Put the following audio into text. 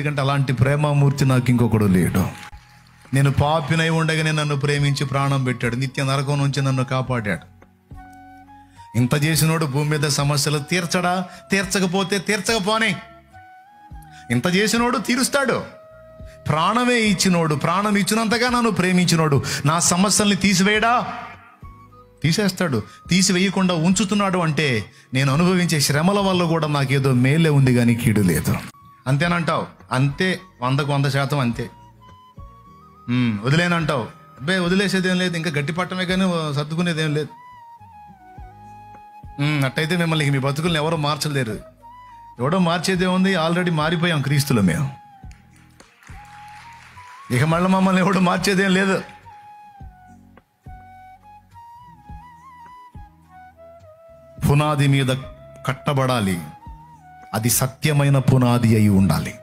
ఎందుకంటే అలాంటి ప్రేమమూర్తి నాకు ఇంకొకడు లేడు. నేను పాపినై ఉండగానే నన్ను ప్రేమించి ప్రాణం పెట్టాడు, నిత్య నరకం నుంచి నన్ను కాపాడాడు. ఇంత చేసినోడు భూమి మీద సమస్యలు తీర్చడా? తీర్చకపోతే తీర్చకపోనే. ఇంత చేసినోడు తీరుస్తాడు. ప్రాణమే ఇచ్చినోడు, ప్రాణం ఇచ్చినంతగా నన్ను ప్రేమించినోడు నా సమస్యల్ని తీసివేయడా? తీసేస్తాడు. తీసివేయకుండా ఉంచుతున్నాడు అంటే నేను అనుభవించే శ్రమల వల్ల కూడా నాకేదో మేలే ఉంది కానీ కీడు లేదు. అంతేనంటావు? అంతే, 100% అంతే. వదిలేనంటావు? అబ్బే వదిలేసేదేం లేదు, ఇంకా గట్టి పట్టమే కానీ సర్దుకునేదేం లేదు. అట్టయితే మిమ్మల్ని మీ బతుకుల్ని ఎవరో మార్చలేరు. ఎవడో మార్చేదే ఉంది, ఆల్రెడీ మారిపోయాం క్రీస్తులో మేము. ఇక మళ్ళీ మమ్మల్ని ఎవడో మార్చేదేం లేదు. పునాది మీద కట్టబడాలి, అది సత్యమైన పునాది అయి ఉండాలి.